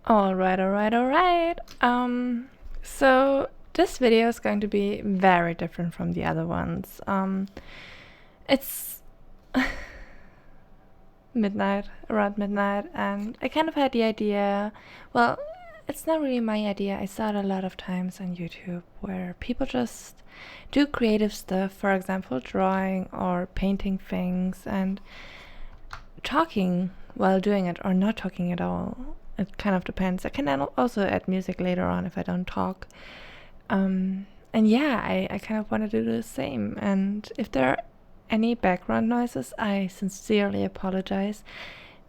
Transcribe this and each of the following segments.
All right. So this video is going to be very different from the other ones. It's midnight, around midnight, and I kind of had the idea. Well, it's not really my idea. I saw it a lot of times on YouTube where people just do creative stuff, for example, drawing or painting things and talking while doing it or not talking at all. It kind of depends. I can also add music later on if I don't talk. And yeah, I kind of want to do the same. And if there are any background noises, I sincerely apologize.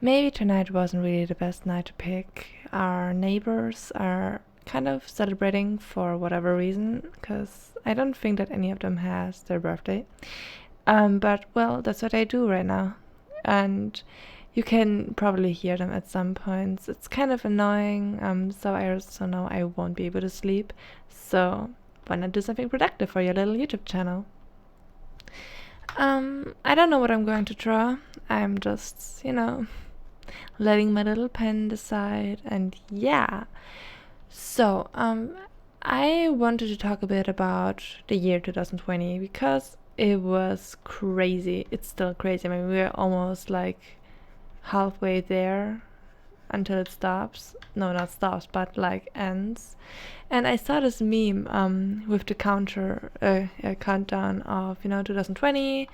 Maybe tonight wasn't really the best night to pick. Our neighbors are kind of celebrating for whatever reason, because I don't think that any of them has their birthday. But well, that's what I do right now. And you can probably hear them at some points. It's kind of annoying, so I also know I won't be able to sleep. So why not do something productive for your little YouTube channel? I don't know what I'm going to draw. I'm just, letting my little pen decide, and yeah. So, I wanted to talk a bit about the year 2020 because it was crazy. It's still crazy. I mean, we're almost like halfway there until it stops. No, not stops, but like ends. And I saw this meme with the countdown of 2020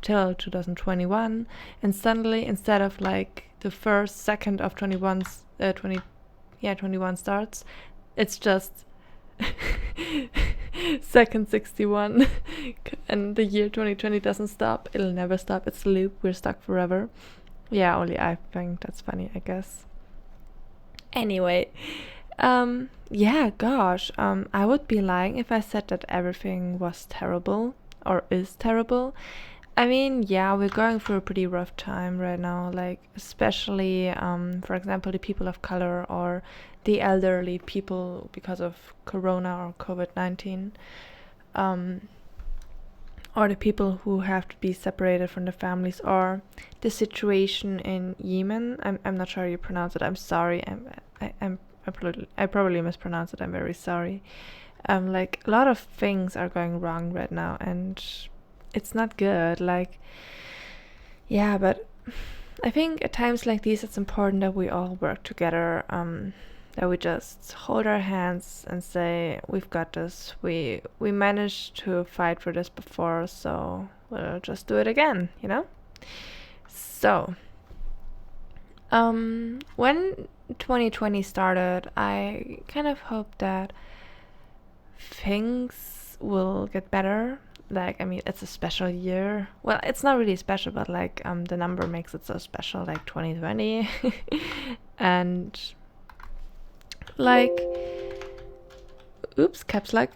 till 2021, and suddenly instead of like the first second of 21 starts, it's just second 61 and the year 2020 doesn't stop. It'll never stop. It's a loop. We're stuck forever. Yeah, only I think that's funny, I guess. Anyway, yeah, gosh, I would be lying if I said that everything was terrible or is terrible. I mean, yeah, we're going through a pretty rough time right now, like, especially, for example, the people of color or the elderly people because of Corona or COVID-19. Or the people who have to be separated from their families, or the situation in Yemen. I'm not sure how you pronounce it. I'm sorry. I probably mispronounced it. I'm very sorry. Like, a lot of things are going wrong right now, and it's not good. Like, yeah, but I think at times like these, it's important that we all work together. That we just hold our hands and say, we've got this. We managed to fight for this before, so we'll just do it again, So, when 2020 started, I kind of hoped that things will get better. Like, I mean, it's a special year. Well, it's not really special, but like, the number makes it so special, like 2020. And like, oops, caps lock.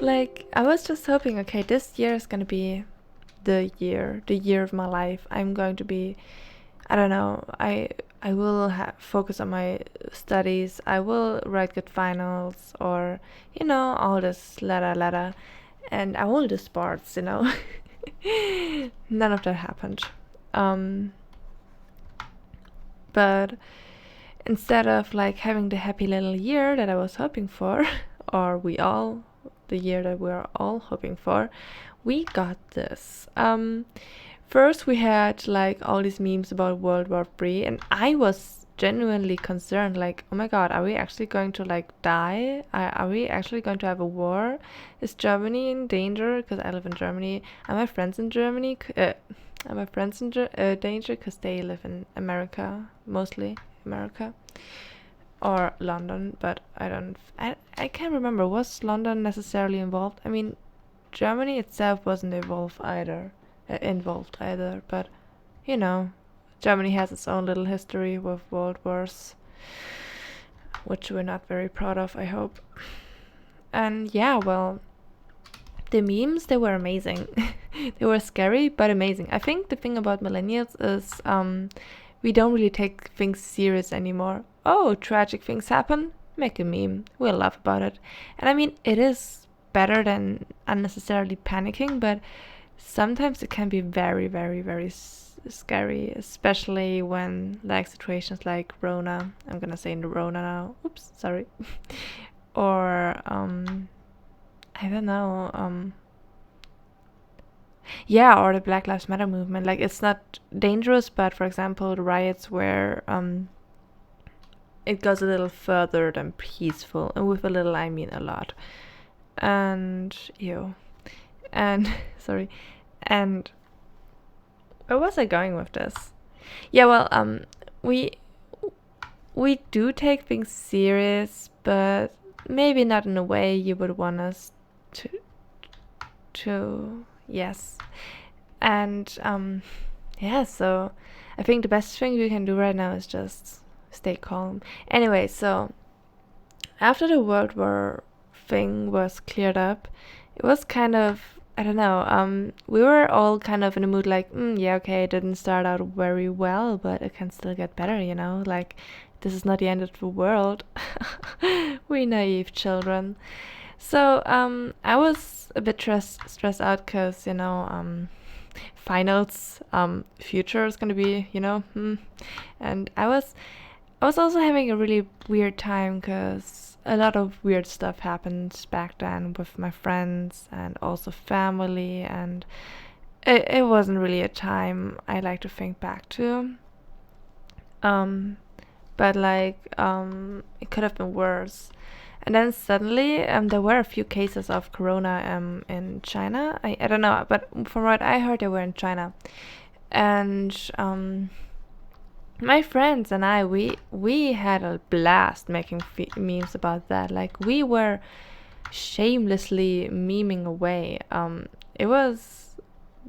Like, I was just hoping, okay, this year is gonna be the year of my life. I'm going to be, I don't know, I will focus on my studies. I will write good finals, or all this ladder, and I will do sports. None of that happened. But instead of like having the happy little year that I was hoping for, or the year that we're all hoping for, we got this. First we had like all these memes about World War III, and I was genuinely concerned, like, oh my god, are we actually going to like die? Are we actually going to have a war? Is Germany in danger? Because I live in Germany. Are my friends in Germany? Are my friends in danger? Because they live in America, mostly America, or London, but I can't remember. Was London necessarily involved? I mean, Germany itself wasn't involved either, but Germany has its own little history with world wars, which we're not very proud of, I hope. And yeah, well, the memes, they were amazing. They were scary but amazing. I think the thing about millennials is we don't really take things serious anymore. Oh, tragic things happen? Make a meme. We'll laugh about it. And I mean, it is better than unnecessarily panicking, but sometimes it can be very, very, very scary, especially when like situations like Rona. I'm gonna say Rona now. Oops, sorry. Or I don't know. Yeah, or the Black Lives Matter movement. Like it's not dangerous, but for example, the riots where it goes a little further than peaceful, and with a little I mean a lot. And ew, and sorry, and where was I going with this? Yeah, well, we we do take things serious, but maybe not in a way you would want us to yes. And yeah, so I think the best thing we can do right now is just stay calm. Anyway, so after the World War thing was cleared up, it was kind of, I don't know, we were all kind of in a mood like, yeah, okay, it didn't start out very well, but it can still get better, you know? Like, this is not the end of the world. We naive children. So, I was a bit stressed out because, you know, finals, future is gonna be, you know, and I was also having a really weird time because a lot of weird stuff happened back then with my friends and also family, and it wasn't really a time I like to think back to. Um, but like, it could have been worse. And then suddenly, there were a few cases of corona in China. I don't know, but from what I heard, they were in China. And my friends and I, we had a blast making memes about that. Like we were shamelessly memeing away. It was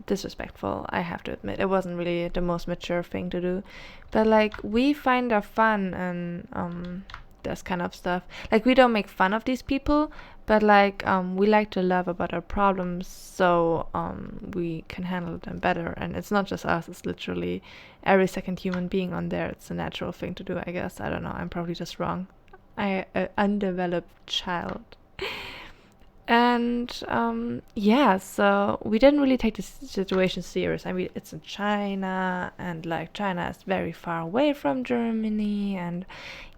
disrespectful, I have to admit. It wasn't really the most mature thing to do, but like we find our fun and this kind of stuff. Like we don't make fun of these people, but like we like to laugh about our problems so we can handle them better. And it's not just us, it's literally every second human being on there. It's a natural thing to do, I guess. I don't know, I'm probably just wrong. An undeveloped child. And yeah, so we didn't really take the situation serious. I mean, it's in China, and like China is very far away from Germany, and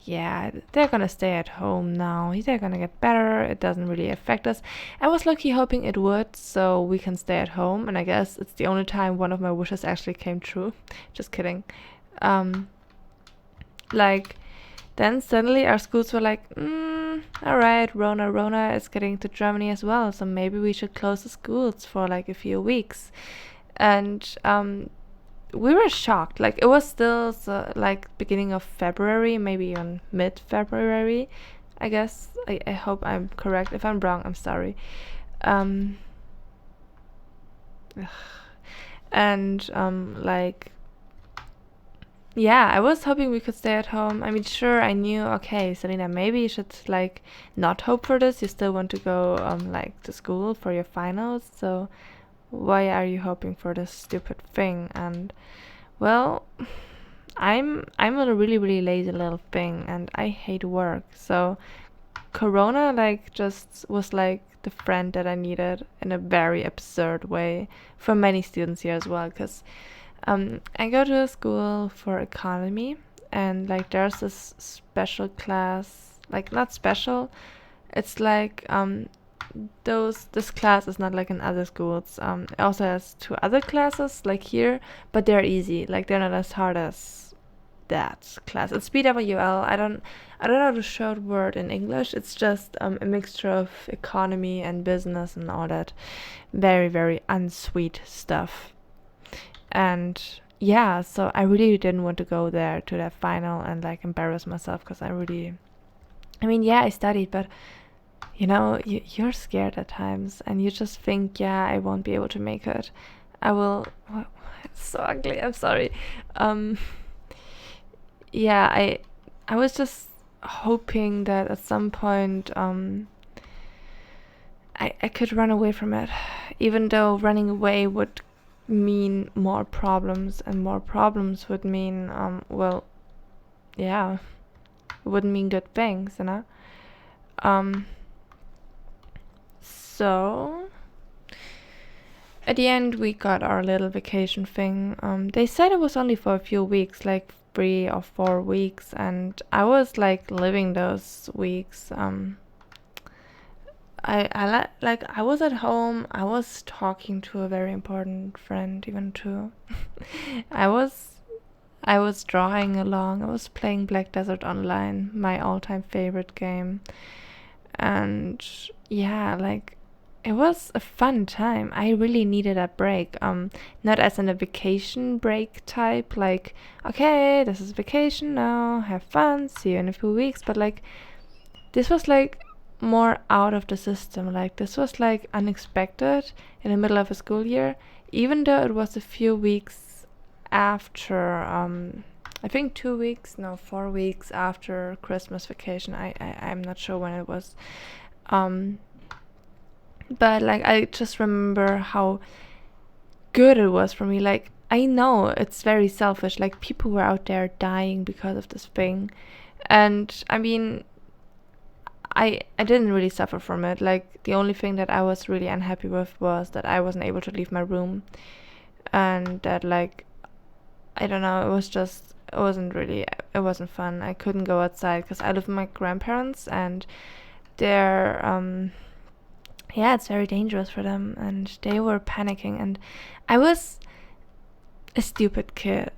yeah, they're gonna stay at home now. They're gonna get better. It doesn't really affect us. I was lucky hoping it would, so we can stay at home, and I guess it's the only time one of my wishes actually came true. Just kidding. Like, then suddenly our schools were like, alright, Rona is getting to Germany as well, so maybe we should close the schools for like a few weeks. And we were shocked. Like it was still like beginning of February, maybe even mid-February, I guess. I hope I'm correct. If I'm wrong, I'm sorry. And like, yeah, I was hoping we could stay at home. I mean, sure, I knew, okay, Selena, maybe you should like not hope for this. You still want to go like to school for your finals, so why are you hoping for this stupid thing? And well, I'm a really lazy little thing, and I hate work. So Corona like just was like the friend that I needed in a very absurd way for many students here as well, because I go to a school for economy, and like there's this special class, like not special, it's like this class is not like in other schools. It also has two other classes like here, but they're easy. Like they're not as hard as that class. It's BWL. I don't know the short word in English. It's just a mixture of economy and business and all that very unsweet stuff. And yeah, so I really didn't want to go there to that final and like embarrass myself, because I mean, yeah, I studied, but you know, you're scared at times, and you just think, yeah, I won't be able to make it. I will. It's so ugly. I'm sorry. Yeah, I was just hoping that at some point I could run away from it, even though running away would mean more problems, and more problems would mean well, yeah, it wouldn't mean good things, you know. Um, so at the end we got our little vacation thing. They said it was only for a few weeks, like 3 or 4 weeks, and I was like living those weeks. I was at home. I was talking to a very important friend, even too. I was I was drawing along. I was playing Black Desert Online, my all-time favorite game. And yeah, like it was a fun time. I really needed a break. Not as in a vacation break type, like, okay, this is vacation now, have fun, see you in a few weeks, but like this was like more out of the system. Like this was like unexpected in the middle of a school year, even though it was a few weeks after I think 2 weeks, no, 4 weeks after Christmas vacation. I'm not sure when it was. But like I just remember how good it was for me. Like I know it's very selfish. Like people were out there dying because of this thing. And I mean, I didn't really suffer from it. Like the only thing that I was really unhappy with was that I wasn't able to leave my room, and that like I don't know, it wasn't fun. I couldn't go outside because I live with my grandparents, and they're yeah, it's very dangerous for them, and they were panicking, and I was a stupid kid.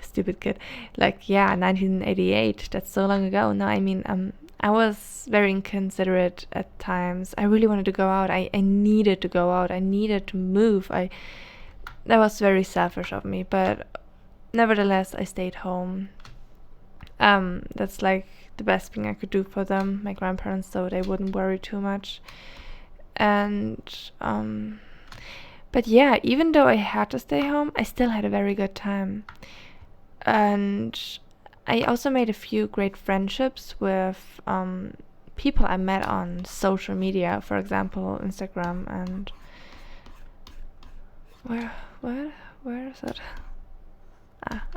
Stupid kid. Like, yeah, 1988, that's so long ago. No, I mean, I was very inconsiderate at times. I really wanted to go out. I needed to go out. I needed to move. That was very selfish of me, but nevertheless, I stayed home. That's like the best thing I could do for them, my grandparents, so they wouldn't worry too much. And but yeah, even though I had to stay home, I still had a very good time. And I also made a few great friendships with people I met on social media, for example, Instagram and where is it?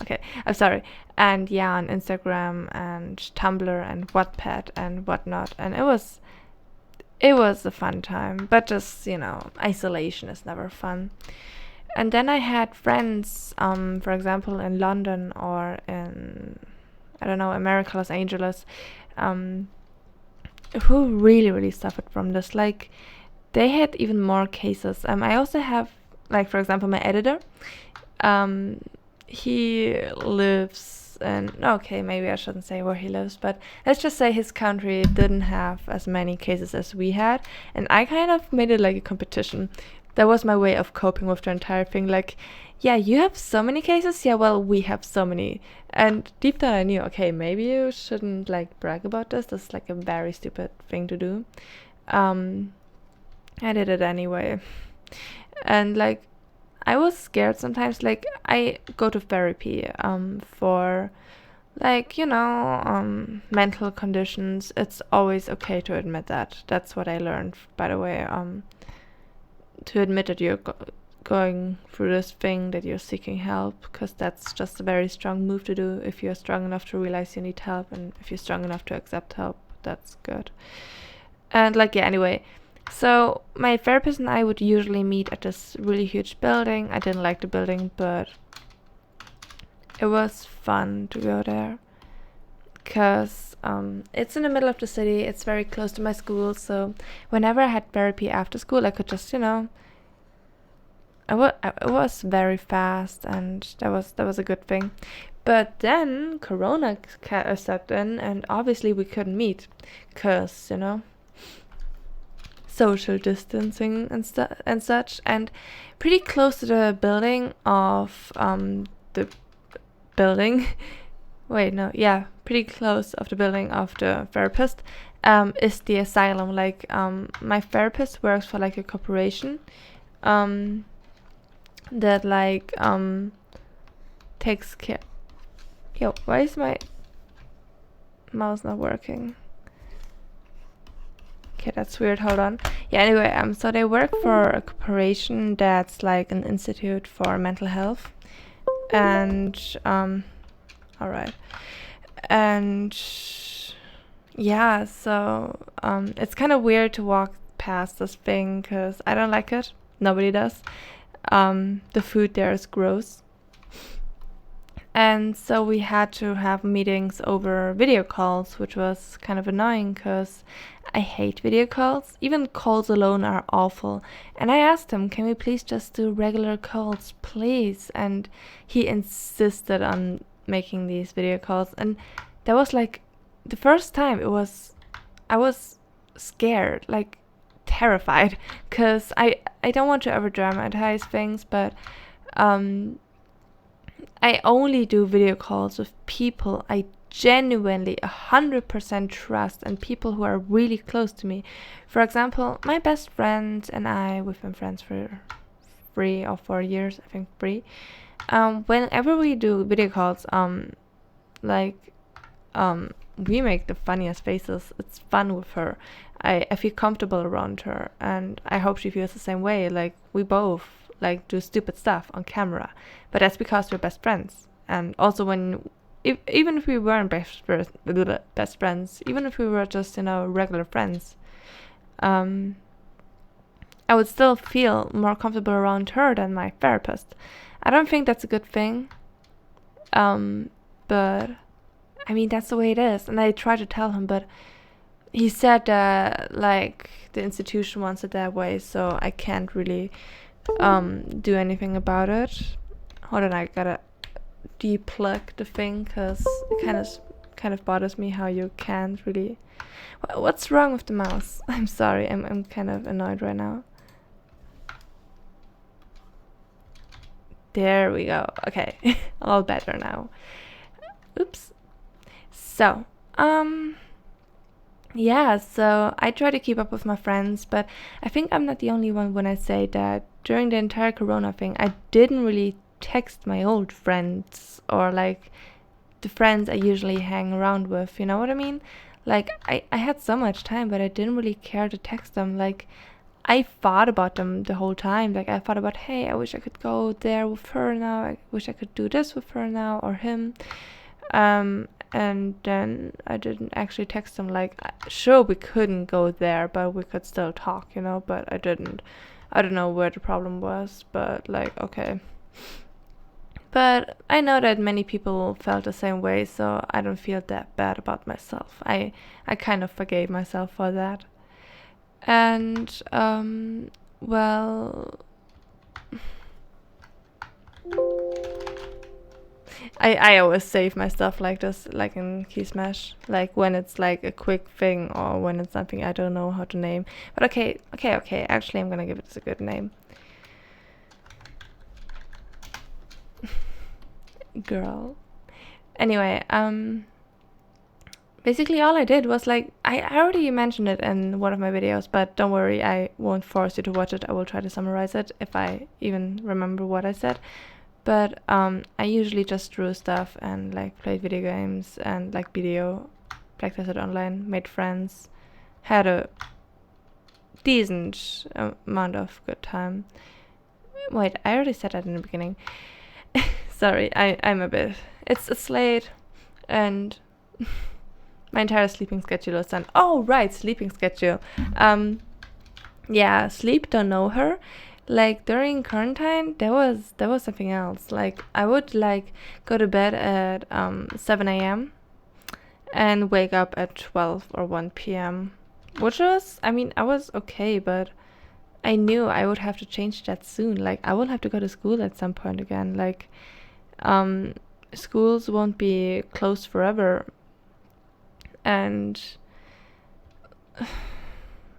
Okay, I'm sorry. And yeah, on Instagram and Tumblr and Wattpad and whatnot, and it was a fun time, but just, isolation is never fun. And then I had friends, for example, in London or in, I don't know, America, Los Angeles, who really, really suffered from this. Like, they had even more cases. I also have, like, for example, my editor. He lives in, okay, maybe I shouldn't say where he lives, but let's just say his country didn't have as many cases as we had, and I kind of made it like a competition. That was my way of coping with the entire thing. Like, yeah, you have so many cases, yeah, well, we have so many. And deep down I knew, okay, maybe you shouldn't like brag about this. This is like a very stupid thing to do. I did it anyway. And like, I was scared sometimes. Like, I go to therapy for like, mental conditions. It's always okay to admit that. That's what I learned, by the way. To admit that you're going through this thing, that you're seeking help, because that's just a very strong move to do. If you're strong enough to realize you need help, and if you're strong enough to accept help, that's good. And like, yeah, anyway, so my therapist and I would usually meet at this really huge building. I didn't like the building, but it was fun to go there because it's in the middle of the city. It's very close to my school, so whenever I had therapy after school, I could just, it was very fast, and that was a good thing. But then Corona stepped in, and obviously we couldn't meet because, social distancing and such, and pretty close to the building of the building wait, no, yeah, pretty close of the building of the therapist is the asylum. Like, my therapist works for like a corporation that like takes care. Yo, why is my mouse not working? Okay, that's weird. Hold on. Yeah, anyway, so they work for a corporation that's like an institute for mental health. And all right. And yeah, so it's kind of weird to walk past this thing because I don't like it. Nobody does. The food there is gross. And so we had to have meetings over video calls, which was kind of annoying because I hate video calls. Even calls alone are awful. And I asked him, can we please just do regular calls, please? And he insisted on making these video calls. And that was like the first time I was scared, like terrified, because I don't want to ever dramatize things, but I only do video calls with people I genuinely 100% trust and people who are really close to me. For example, my best friend and I, we've been friends for 3 or 4 years, I think 3. Whenever we do video calls, we make the funniest faces. It's fun with her. I feel comfortable around her, and I hope she feels the same way. Like, we both like do stupid stuff on camera, but that's because we're best friends. And also, even if we weren't best friends, even if we were just regular friends, I would still feel more comfortable around her than my therapist. I don't think that's a good thing, but I mean, that's the way it is. And I tried to tell him, but he said that like the institution wants it that way, so I can't really do anything about it. Hold on, I gotta deplug the thing because it kind of bothers me how you can't really. What's wrong with the mouse? I'm sorry, I'm kind of annoyed right now. There we go. Okay, all better now. Oops. So, yeah, so I try to keep up with my friends, but I think I'm not the only one when I say that during the entire Corona thing, I didn't really text my old friends or like the friends I usually hang around with, you know what I mean? Like, I had so much time, but I didn't really care to text them. Like, I thought about them the whole time. Like, I thought about, hey, I wish I could go there with her now. I wish I could do this with her now or him. And then I didn't actually text them. Like, sure, we couldn't go there, but we could still talk, but I didn't. I don't know where the problem was, but like, okay. But I know that many people felt the same way, so I don't feel that bad about myself. I kind of forgave myself for that. And, well, I always save my stuff like this, like in Key Smash, like when it's like a quick thing or when it's something I don't know how to name. But okay, actually I'm gonna give it a good name. Girl. Anyway, basically all I did was like, I already mentioned it in one of my videos, but don't worry, I won't force you to watch it. I will try to summarize it if I even remember what I said. But I usually just drew stuff and like played video games and like video, practiced it online, made friends, had a decent amount of good time. Wait, I already said that in the beginning. Sorry, I'm a bit. It's late, and my entire sleeping schedule is done. Oh right, sleeping schedule. Yeah, sleep. Don't know her. Like during quarantine, there was something else. Like I would like go to bed at 7 a.m. and wake up at 12 or 1 p.m. Which was, I mean, I was okay, but I knew I would have to change that soon. Like I will have to go to school at some point again. Like schools won't be closed forever, and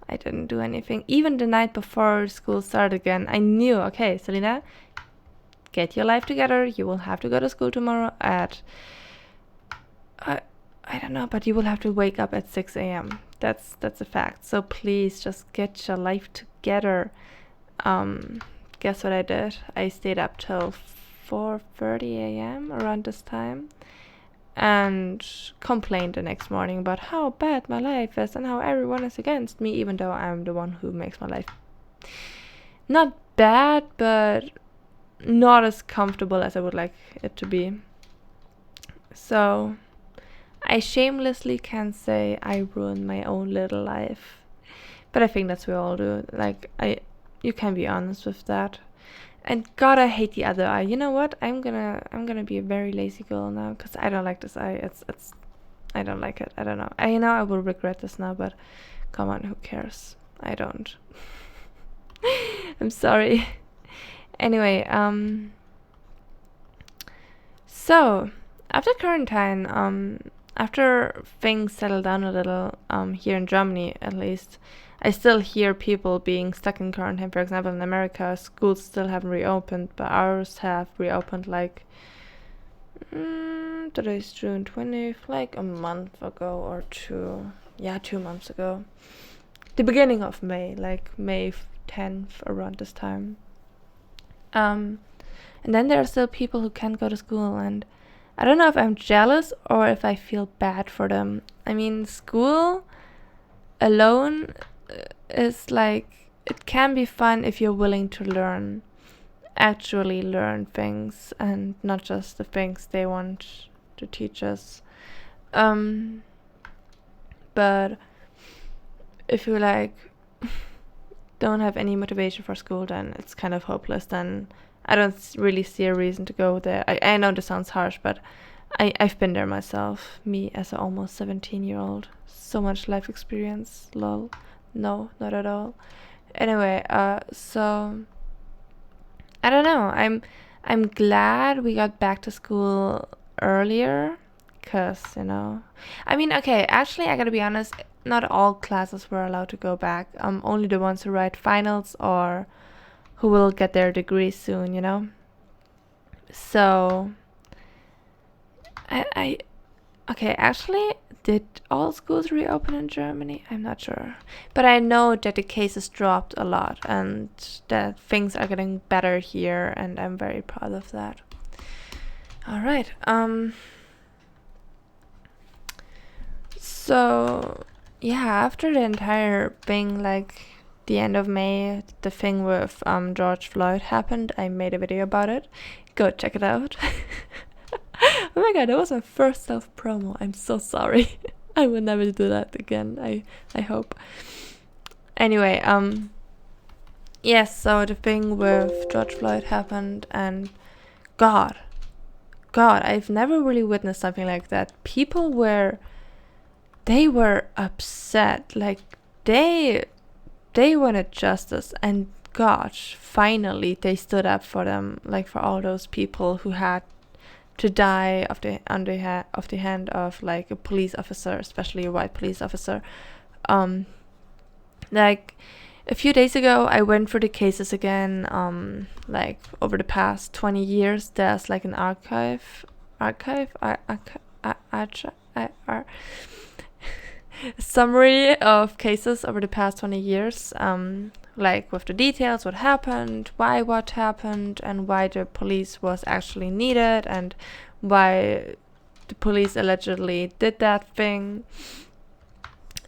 I didn't do anything. Even the night before school started again, I knew, okay, Selena, get your life together. You will have to go to school tomorrow at, I don't know, but you will have to wake up at 6 a.m. That's a fact. So please just get your life together. Guess what I did? I stayed up till 4:30 a.m. around this time, and complained the next morning about how bad my life is and how everyone is against me, even though I'm the one who makes my life not bad, but not as comfortable as I would like it to be. So I shamelessly can say I ruined my own little life, but I think that's what we all do. Like You can be honest with that. And God, I hate the other eye. You know what? I'm gonna be a very lazy girl now because I don't like this eye. It's I don't like it. I don't know. I know I will regret this now, but come on, who cares? I don't. I'm sorry. Anyway, so after quarantine, after things settle down a little, here in Germany at least, I still hear people being stuck in quarantine. For example, in America, schools still haven't reopened, but ours have reopened like today's June 20th, like a month ago or two. Yeah, 2 months ago. The beginning of May, like May 10th, around this time. And then there are still people who can't go to school, and I don't know if I'm jealous or if I feel bad for them. I mean, school alone is like, it can be fun if you're willing to learn, actually learn things, and not just the things they want to teach us. But if you like don't have any motivation for school, then it's kind of hopeless. Then I don't really see a reason to go there. I know this sounds harsh, but I've been there myself, me as an almost 17-year-old. So much life experience, lol. No, not at all. Anyway, so I don't know. I'm glad we got back to school earlier, cause I mean, okay, actually, I gotta be honest. Not all classes were allowed to go back. Only the ones who write finals or who will get their degree soon. So okay, actually, did all schools reopen in Germany? I'm not sure. But I know that the cases dropped a lot and that things are getting better here, and I'm very proud of that. All right. So yeah, after the entire thing, like the end of May, the thing with George Floyd happened, I made a video about it. Go check it out. Oh my god, that was my first self-promo. I'm so sorry. I will never do that again, I hope. Anyway, yes, so the thing with George Floyd happened, and God, I've never really witnessed something like that. People were upset, like they wanted justice, and gosh, finally they stood up for them, like for all those people who had to die of the hand of like a police officer, especially a white police officer. Like a few days ago, I went through the cases again. Like over the past 20 years, there's like an summary of cases over the past 20 years, like with the details, what happened, why what happened, and why the police was actually needed, and why the police allegedly did that thing.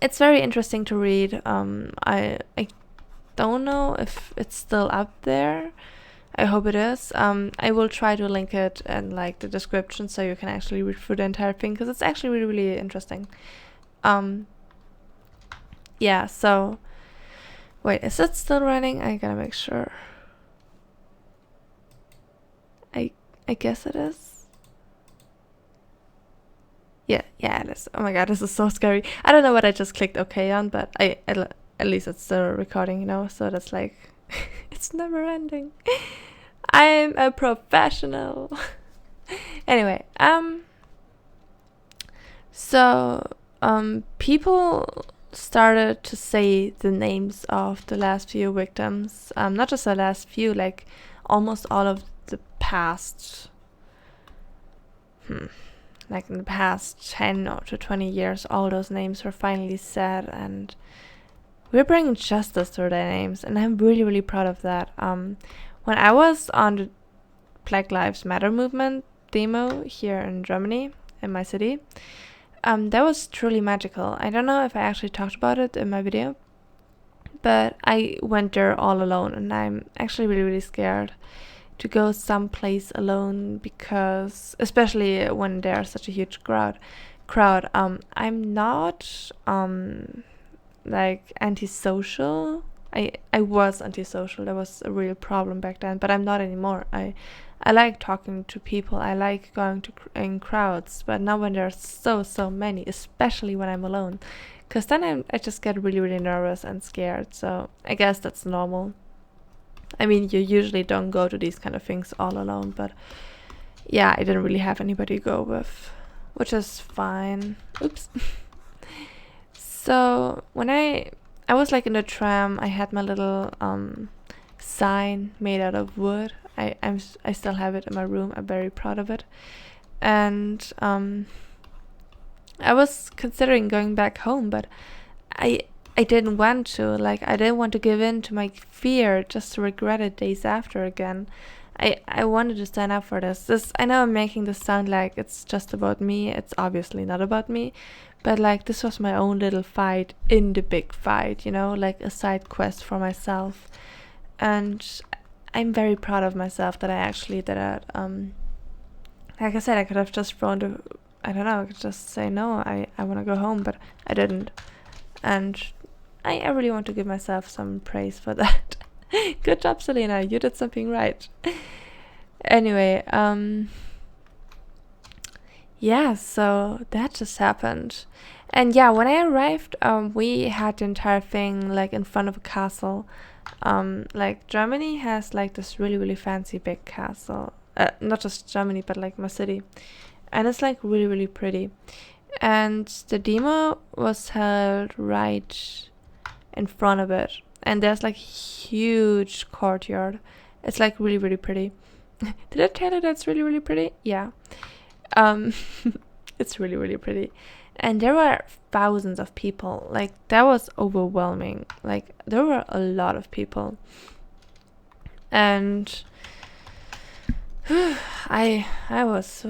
It's very interesting to read. I don't know if it's still up there. I hope it is. I will try to link it in like the description so you can actually read through the entire thing, because it's actually really, really interesting. Yeah, so wait, is it still running? I gotta make sure. I guess it is. Yeah, it is. Oh my god, this is so scary. I don't know what I just clicked OK on, but at least it's still recording, so that's like it's never ending. I'm a professional. Anyway, so people started to say the names of the last few victims, not just the last few, like almost all of the past like in the past 10 or to 20 years, all those names were finally said, and we're bringing justice to their names, and I'm really, really proud of that. When I was on the Black Lives Matter movement demo here in Germany, in my city, that was truly magical. I don't know if I actually talked about it in my video, but I went there all alone, and I'm actually really, really scared to go someplace alone, because especially when there's such a huge crowd. I'm not like antisocial I was antisocial. That was a real problem back then, but I'm not anymore. I like talking to people. I like going to in crowds, but now when there's so many, especially when I'm alone, because then I just get really nervous and scared. So I guess that's normal. I mean, you usually don't go to these kind of things all alone, but yeah, I didn't really have anybody to go with, which is fine. Oops. So when I was like in the tram, I had my little sign made out of wood. I still have it in my room. I'm very proud of it. And I was considering going back home, but I didn't want to. Like, I didn't want to give in to my fear just to regret it days after again. I wanted to stand up for this. I know I'm making this sound like it's just about me. It's obviously not about me. But like, this was my own little fight in the big fight, like a side quest for myself. And I'm very proud of myself that I actually did it. Like I said, I could have just I don't know, I could just say no, I want to go home, but I didn't. And I really want to give myself some praise for that. Good job, Selena, you did something right. Anyway, yeah, so that just happened. And yeah, when I arrived, we had the entire thing like in front of a castle. Like Germany has like this really fancy big castle. Not just Germany, but like my city. And it's like really pretty. And the demo was held right in front of it. And there's like huge courtyard. It's like really pretty. Did I tell you that's really pretty? Yeah. It's really pretty. And there were thousands of people. Like, that was overwhelming. Like, there were a lot of people. And I was,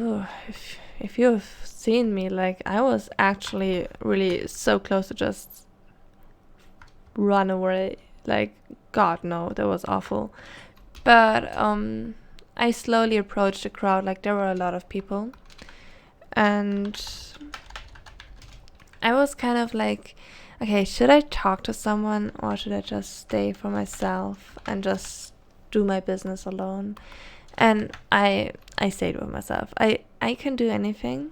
if you've seen me, like, I was actually really so close to just run away. Like, God, no, that was awful. But I slowly approached the crowd. Like, there were a lot of people. And I was kind of like, okay, should I talk to someone or should I just stay for myself and just do my business alone? And I stayed with myself. I can do anything,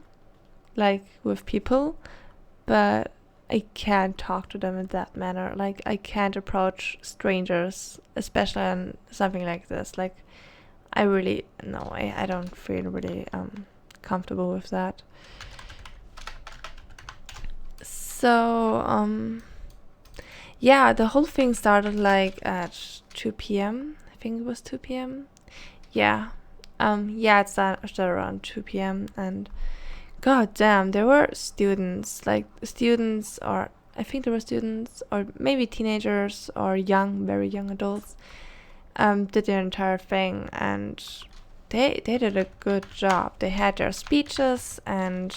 like with people, but I can't talk to them in that manner. Like, I can't approach strangers, especially on something like this. Like, I really, no, I don't feel really comfortable with that. So yeah, the whole thing started like at 2 p.m. I think it was 2 p.m. Yeah. It started around 2 p.m. and god damn, there were students, or I think there were students or maybe teenagers or very young adults did their entire thing, and they did a good job. They had their speeches and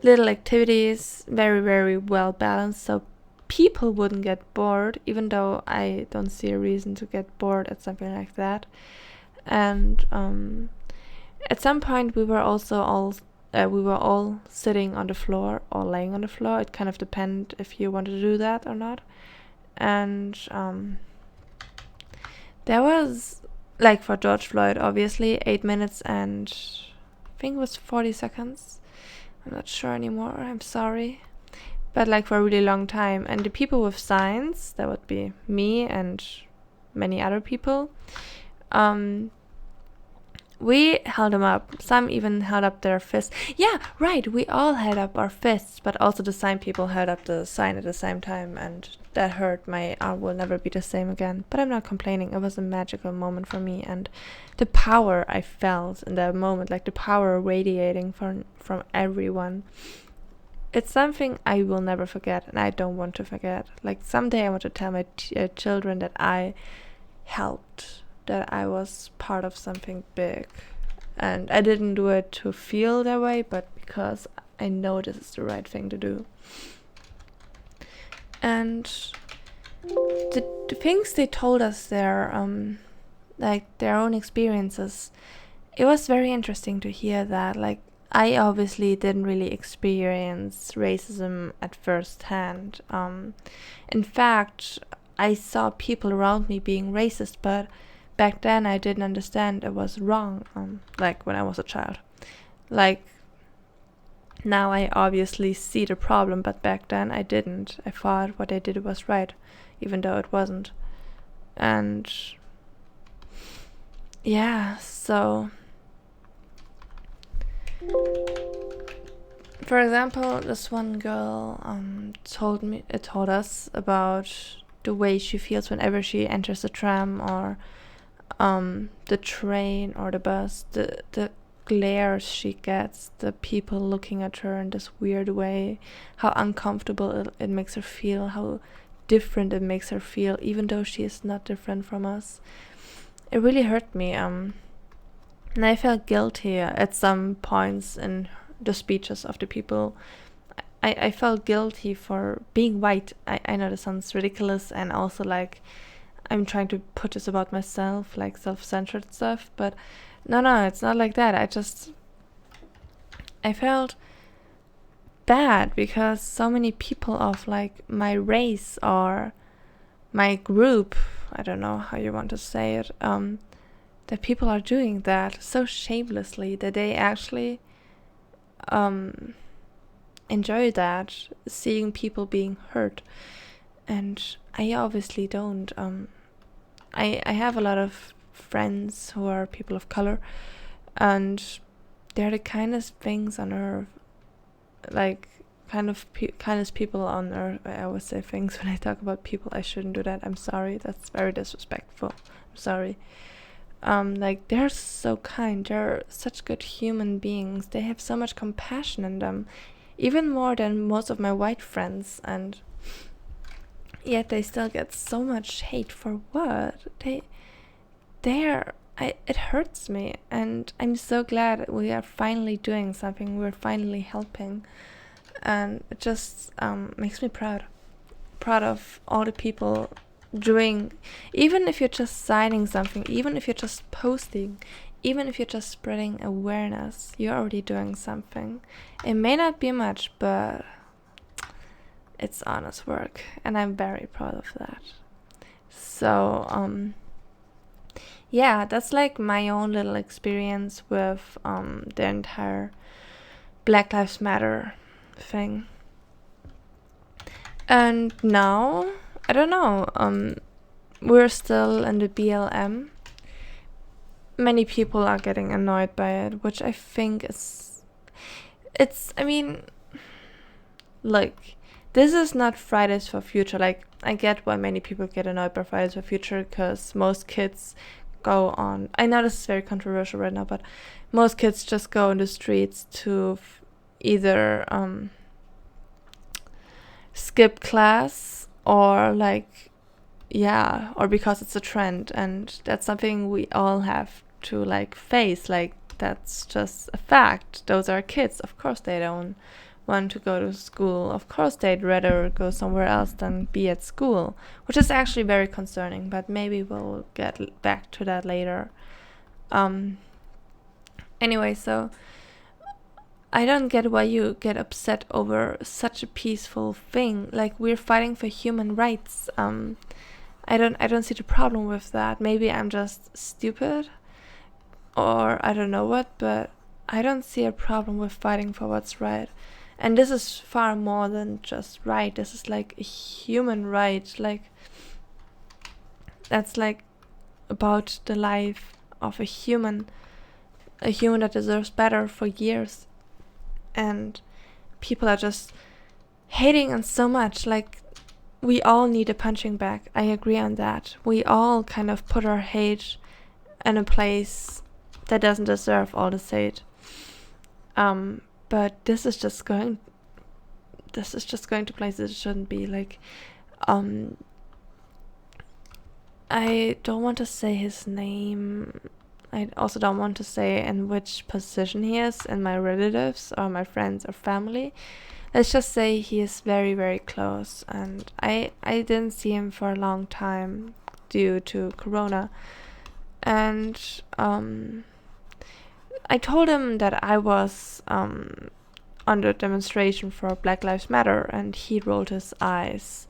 little activities, very well balanced, so people wouldn't get bored, even though I don't see a reason to get bored at something like that. And at some point we were also all sitting on the floor or laying on the floor. It kind of depended if you wanted to do that or not. And there was, like, for George Floyd, obviously 8 minutes and I think it was 40 seconds. I'm not sure anymore, I'm sorry. But like for a really long time. And the people with signs, that would be me and many other people, we held them up. Some even held up their fists. Yeah, right, we all held up our fists, but also the sign people held up the sign at the same time, and that hurt. My arm will never be the same again. But I'm not complaining. It was a magical moment for me, and the power I felt in that moment, like the power radiating from everyone, it's something I will never forget, and I don't want to forget. Like, someday I want to tell my children that I helped, that I was part of something big. And I didn't do it to feel that way, but because I know this is the right thing to do. And the things they told us there, like their own experiences, it was very interesting to hear that. Like, I obviously didn't really experience racism at first hand. In fact, I saw people around me being racist, but back then I didn't understand it was wrong, like when I was a child. Like, now I obviously see the problem, but back then I didn't. I thought what I did was right, even though it wasn't. And yeah, so for example, this one girl told us about the way she feels whenever she enters the tram or the train or the bus, the glares she gets, the people looking at her in this weird way, how uncomfortable it makes her feel, how different it makes her feel, even though she is not different from us. It really hurt me. And I felt guilty at some points in the speeches of the people. I felt guilty for being white. I know this sounds ridiculous, and also like I'm trying to put this about myself, like self-centered stuff, but no, it's not like that. I felt bad because so many people of like my race or my group, I don't know how you want to say it, that people are doing that so shamelessly that they actually enjoy that, seeing people being hurt. And I obviously don't. I have a lot of friends who are people of color, and they're the kindest things on earth. Like, kindest people on earth. I always say things when I talk about people. I shouldn't do that. I'm sorry. That's very disrespectful. I'm sorry. Like, they're so kind. They're such good human beings. They have so much compassion in them, even more than most of my white friends. And yet they still get so much hate for what? It hurts me, and I'm so glad we are finally doing something. We're finally helping, and it just makes me proud of all the people doing. Even if you're just signing something, even if you're just posting, even if you're just spreading awareness, you're already doing something. It may not be much, but it's honest work, and I'm very proud of that. So yeah, that's like my own little experience with the entire Black Lives Matter thing. And now, I don't know, we're still in the BLM. Many people are getting annoyed by it, which I think I mean, like, this is not Fridays for Future. Like, I get why many people get annoyed by Fridays for Future, because most kids go on, I know this is very controversial right now, but most kids just go in the streets to either skip class or like, yeah, or because it's a trend, and that's something we all have to like face. Like, that's just a fact. Those are kids. Of course they don't want to go to school. Of course they'd rather go somewhere else than be at school, which is actually very concerning, but maybe we'll get back to that later. Anyway, so I don't get why you get upset over such a peaceful thing. Like, we're fighting for human rights. I don't see the problem with that. Maybe I'm just stupid, or I don't know what, but I don't see a problem with fighting for what's right. And this is far more than just right. This is like a human right. Like, that's like about the life of a human that deserves better for years. And people are just hating on so much. Like, we all need a punching bag. I agree on that. We all kind of put our hate in a place that doesn't deserve all this hate. But this is just going to places it shouldn't be. Like, I don't want to say his name. I also don't want to say in which position he is in my relatives or my friends or family. Let's just say he is very, very close, and I didn't see him for a long time due to Corona. And I told him that I was on the demonstration for Black Lives Matter, and he rolled his eyes.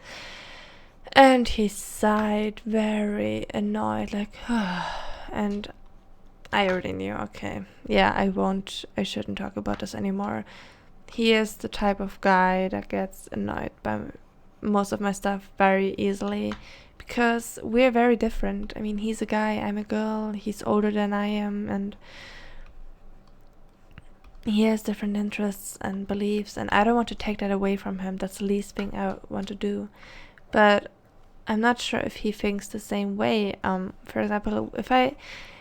And he sighed, very annoyed, like, and I already knew, okay, yeah, I shouldn't talk about this anymore. He is the type of guy that gets annoyed by most of my stuff very easily, because we're very different. I mean, he's a guy, I'm a girl, he's older than I am, and he has different interests and beliefs, and I don't want to take that away from him. That's the least thing I want to do. But I'm not sure if he thinks the same way. For example,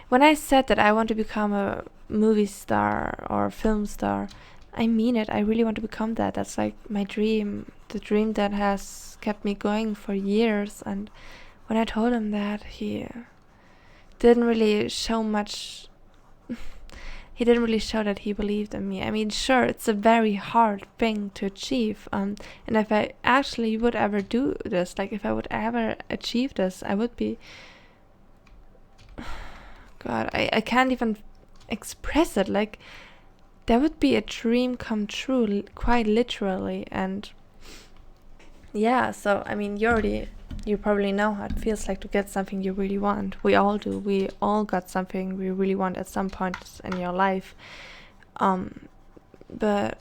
when I said that I want to become a movie star or a film star, I mean it. I really want to become that. That's like my dream, the dream that has kept me going for years. And when I told him that, he didn't really show much. He didn't really show that he believed in me. I mean, sure, it's a very hard thing to achieve. And if I actually would ever do this, like if I would ever achieve this, I would be... God, I can't even express it. Like, that would be a dream come true, quite literally. And yeah, so, I mean, you probably know how it feels like to get something you really want. We all do. We all got something we really want at some point in your life. But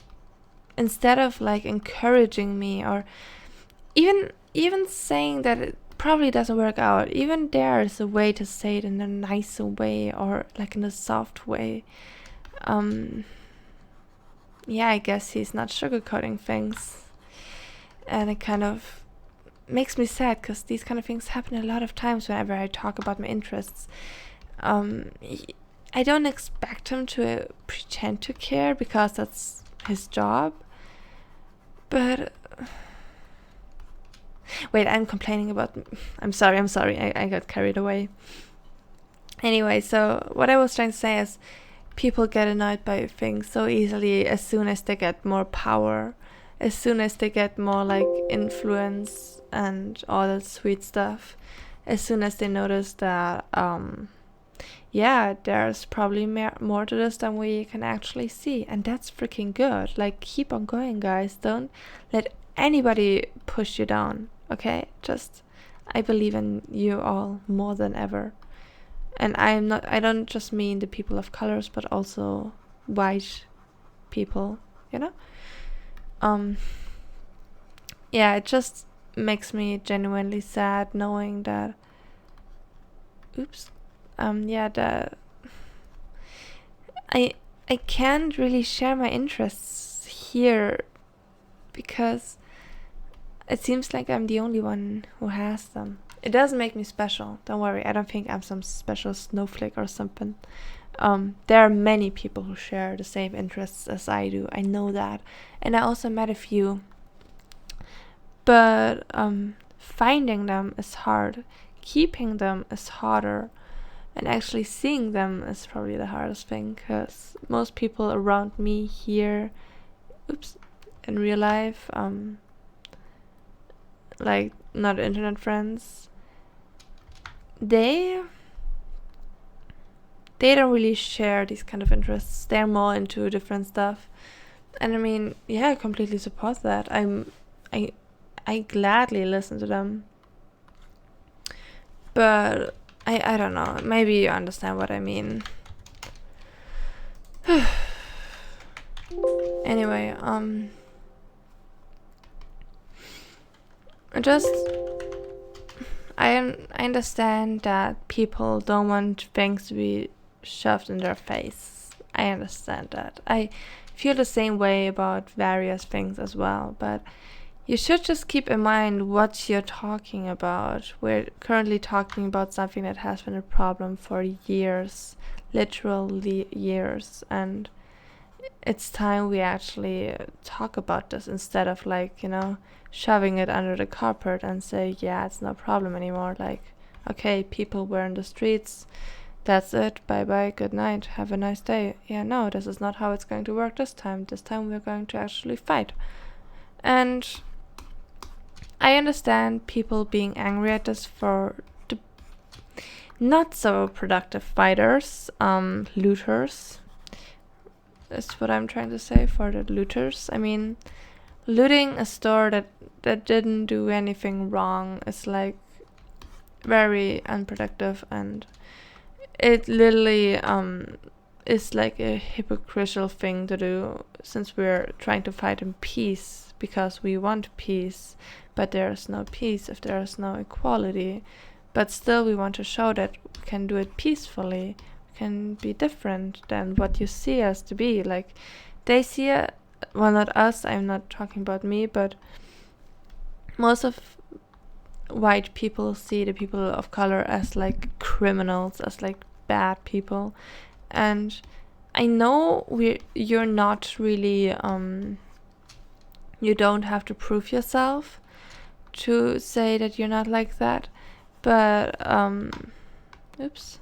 instead of like encouraging me, or even saying that it probably doesn't work out, even there's a way to say it in a nicer way, or like in a soft way. Yeah, I guess he's not sugarcoating things. And it kind of makes me sad, because these kind of things happen a lot of times whenever I talk about my interests. I don't expect him to pretend to care, because that's his job. But wait, I'm complaining about... I'm sorry, I got carried away. Anyway, so what I was trying to say is, people get annoyed by things so easily as soon as they get more power, as soon as they get more like influence and all that sweet stuff, as soon as they notice that yeah, there's probably more to this than we can actually see. And that's freaking good. Like, keep on going, guys. Don't let anybody push you down, okay? Just, I believe in you all more than ever. And I don't just mean the people of colors, but also white people, you know? Yeah, it just makes me genuinely sad knowing that, that I can't really share my interests here, because it seems like I'm the only one who has them. It doesn't make me special, don't worry. I don't think I'm some special snowflake or something. There are many people who share the same interests as I do. I know that. And I also met a few. But finding them is hard. Keeping them is harder. And actually seeing them is probably the hardest thing, because most people around me here, in real life, like not internet friends, they don't really share these kind of interests. They're more into different stuff. And I mean, yeah, I completely support that. I gladly listen to them. But I don't know. Maybe you understand what I mean. Anyway, I understand that people don't want things to be shoved in their face. I understand that. I feel the same way about various things as well, but you should just keep in mind what you're talking about. We're currently talking about something that has been a problem for years, literally years, and it's time we actually talk about this, instead of like, shoving it under the carpet and say, yeah, it's no problem anymore. Like, okay, people were in the streets, that's it, bye bye, good night, have a nice day. Yeah, no, this is not how it's going to work this time. This time we're going to actually fight. And I understand people being angry at this for the not so productive fighters, looters, is what I'm trying to say for the looters. I mean, looting a store that didn't do anything wrong is like very unproductive, and it literally is like a hypocritical thing to do, since we're trying to fight in peace because we want peace, but there's no peace if there's no equality. But still we want to show that we can do it peacefully, we can be different than what you see us to be. Like, they see it, well, not us, I'm not talking about me, but most of white people see the people of color as like criminals, as like bad people. And I know you're not really you don't have to prove yourself to say that you're not like that, but oops,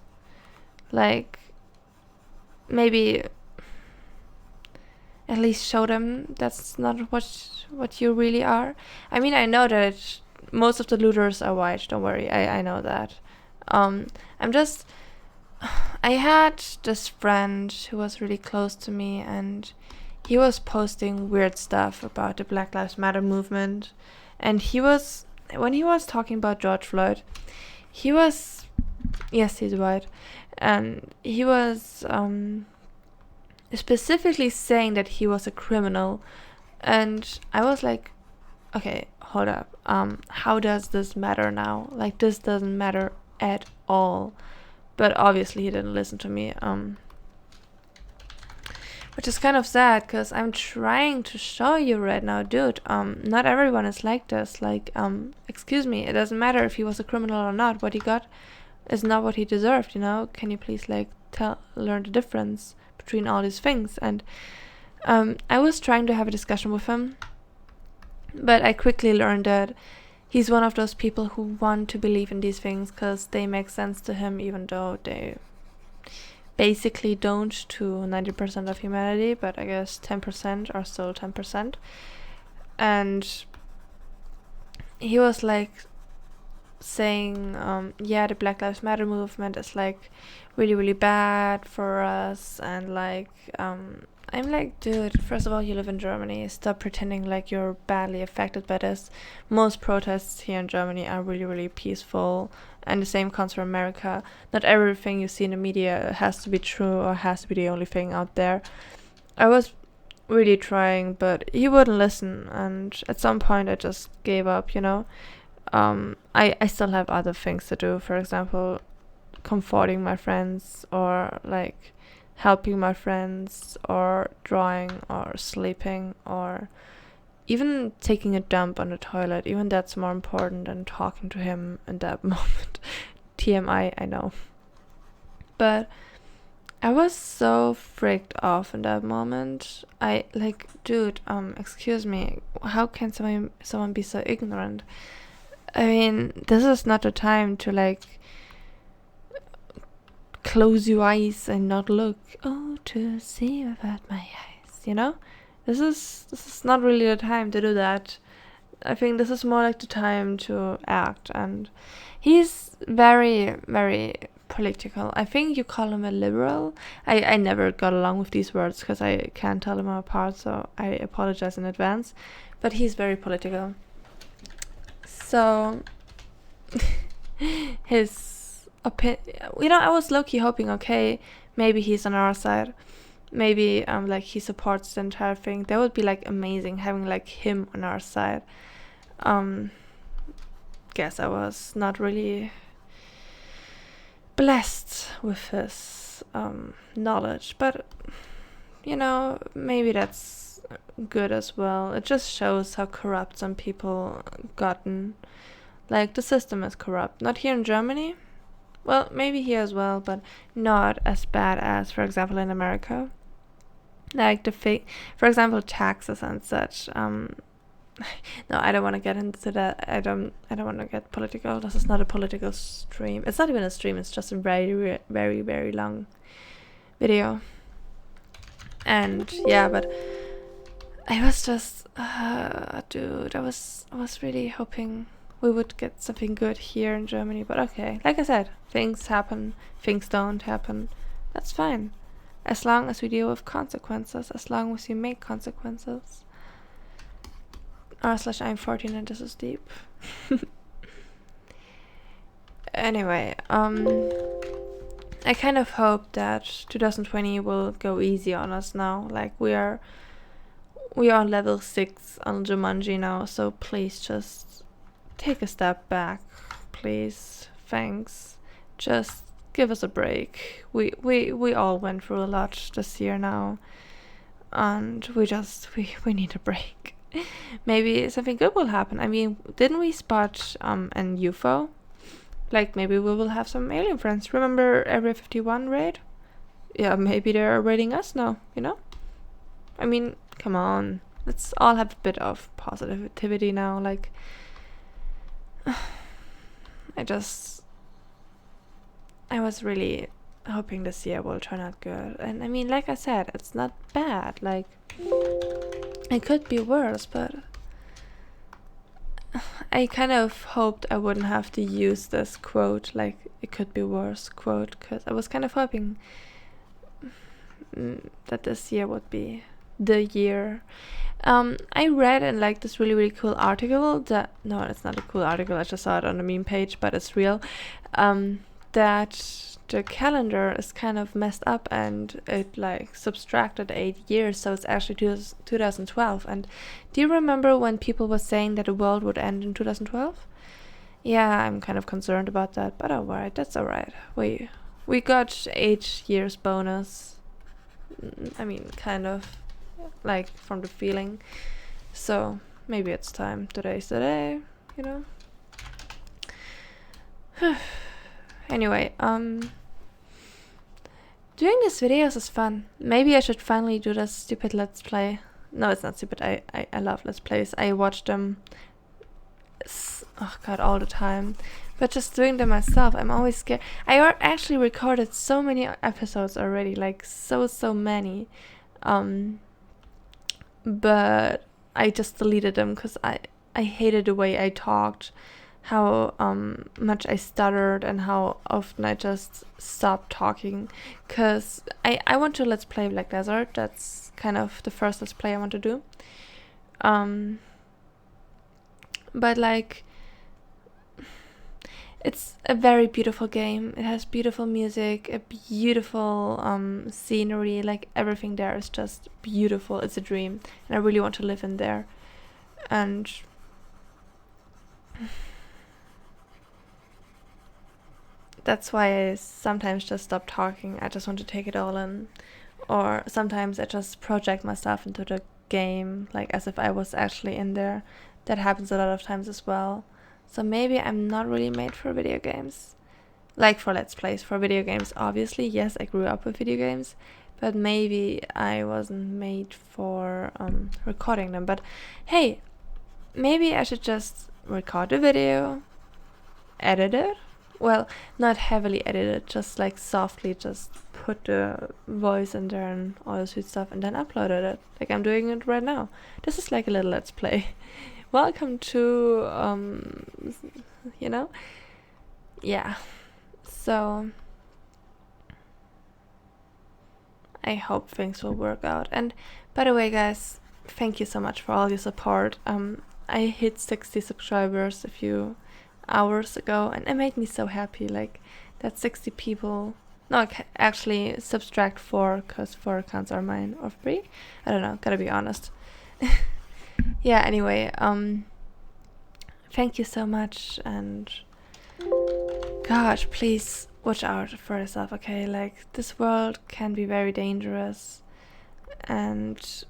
like, maybe at least show them that's not what you really are. I mean, I know that most of the looters are white, don't worry, I know that. I'm just, I had this friend who was really close to me, and he was posting weird stuff about the Black Lives Matter movement. And when he was talking about George Floyd, he was, yes, he's white, and he was specifically saying that he was a criminal. And I was like, okay, hold up, how does this matter now? Like, this doesn't matter at all. But obviously he didn't listen to me, which is kind of sad, because I'm trying to show you right now, dude, not everyone is like this. Like, excuse me, it doesn't matter if he was a criminal or not. What he got is not what he deserved, you know? Can you please, like, learn the difference between all these things? And I was trying to have a discussion with him, but I quickly learned that he's one of those people who want to believe in these things because they make sense to him, even though they basically don't to 90% of humanity, but I guess 10% are still 10%. And he was like saying, yeah, the Black Lives Matter movement is like really, really bad for us, and like, I'm like, dude, first of all, you live in Germany. Stop pretending like you're badly affected by this. Most protests here in Germany are really, really peaceful, and the same comes from America. Not everything you see in the media has to be true or has to be the only thing out there. I was really trying, but he wouldn't listen, and at some point I just gave up, you know. I still have other things to do, for example, comforting my friends, or like helping my friends, or drawing, or sleeping, or even taking a dump on the toilet. Even that's more important than talking to him in that moment. TMI, I know. But I was so freaked off in that moment. I like, dude, excuse me, how can someone be so ignorant? I mean, this is not the time to like close your eyes and not look. Oh, to see without my eyes, you know? This is not really the time to do that. I think this is more like the time to act. And he's very, very political. I think you call him a liberal. I never got along with these words because I can't tell them apart, so I apologize in advance. But he's very political. So his opinion, you know, I was low-key hoping, okay, maybe he's on our side. Maybe like he supports the entire thing. That would be like amazing, having like him on our side. Guess I was not really blessed with his knowledge, but you know, maybe that's good as well. It just shows how corrupt some people gotten. Like, the system is corrupt. Not here in Germany. Well, maybe here as well, but not as bad as, for example, in America. Like for example, taxes and such. No, I don't want to get into that. I don't want to get political. This is not a political stream. It's not even a stream. It's just a very, very, very long video. And yeah, but I was just, dude, I was really hoping we would get something good here in Germany. But okay, like I said, things happen, things don't happen. That's fine. as long as we deal with consequences, as long as you make consequences. r/I'm 14 and this is deep. Anyway, I kind of hope that 2020 will go easy on us now. Like we are on level 6 on Jumanji now, so please just take a step back, please. Thanks. Just give us a break. We all went through a lot this year now, and we need a break. Maybe something good will happen. I mean, didn't we spot an UFO? Like, maybe we will have some alien friends. Remember Area 51 raid? Yeah, maybe they're raiding us now, you know? I mean, come on. Let's all have a bit of positivity now. Like, I was really hoping this year will turn out good. And I mean, like I said, it's not bad. Like, it could be worse, but I kind of hoped I wouldn't have to use this quote, like, it could be worse quote, because I was kind of hoping that this year would be the year. I read in like this really, really cool article that, no, it's not a cool article, I just saw it on a meme page, but it's real, that the calendar is kind of messed up and it like subtracted 8 years, so it's actually 2012. And do you remember when people were saying that the world would end in 2012? Yeah, I'm kind of concerned about that, but alright, that's alright. We got 8 years bonus. I mean, kind of, like, from the feeling. So maybe it's time. Today's the day, you know. Anyway, doing these videos is fun. Maybe I should finally do this stupid let's play. No, it's not stupid. I love let's plays. I watch them, oh god, all the time. But just doing them myself, I'm always scared. I actually recorded so many episodes already, like so many. But I just deleted them because I hated the way I talked, how much I stuttered, and how often I just stopped talking. Because I want to let's play Black Desert. That's kind of the first let's play I want to do. But like, it's a very beautiful game. It has beautiful music, a beautiful scenery. Like, everything there is just beautiful. It's a dream, and I really want to live in there. And that's why I sometimes just stop talking. I just want to take it all in. Or sometimes I just project myself into the game, like as if I was actually in there. That happens a lot of times as well. So maybe I'm not really made for video games. Like for let's plays. For video games, obviously, yes, I grew up with video games. But maybe I wasn't made for recording them. But hey, maybe I should just record the video, edit it. Well, not heavily edit it, just like softly just put the voice in there and all the sweet stuff, and then upload it. Like I'm doing it right now. This is like a little let's play. Welcome to, you know? Yeah. So I hope things will work out. And by the way, guys, thank you so much for all your support. I hit 60 subscribers a few hours ago, and it made me so happy. Like, that 60 people. No, actually subtract 4, because 4 accounts are mine, or 3. I don't know, gotta be honest. Yeah, anyway, thank you so much, and gosh, please watch out for yourself, okay? Like, this world can be very dangerous, and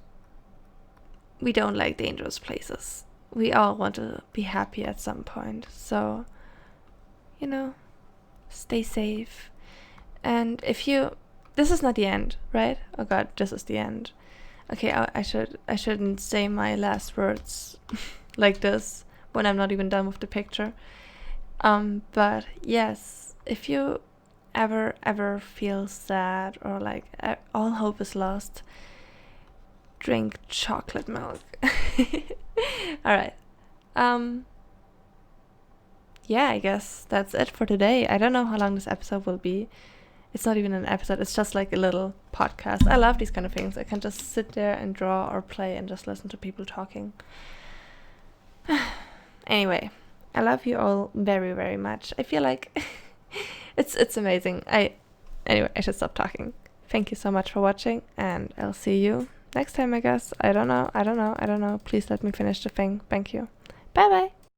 we don't like dangerous places. We all want to be happy at some point, so, you know, stay safe. And if you, this is not the end, right? Oh god, this is the end. Okay, I shouldn't say my last words like this when I'm not even done with the picture. But yes, if you ever feel sad or like all hope is lost, drink chocolate milk. Alright. Yeah, I guess that's it for today. I don't know how long this episode will be. It's not even an episode, it's just like a little podcast. I love these kind of things. I can just sit there and draw or play and just listen to people talking. Anyway, I love you all very, very much. I feel like it's amazing. Anyway, I should stop talking. Thank you so much for watching, and I'll see you next time, I guess. I don't know. Please let me finish the thing. Thank you. Bye bye.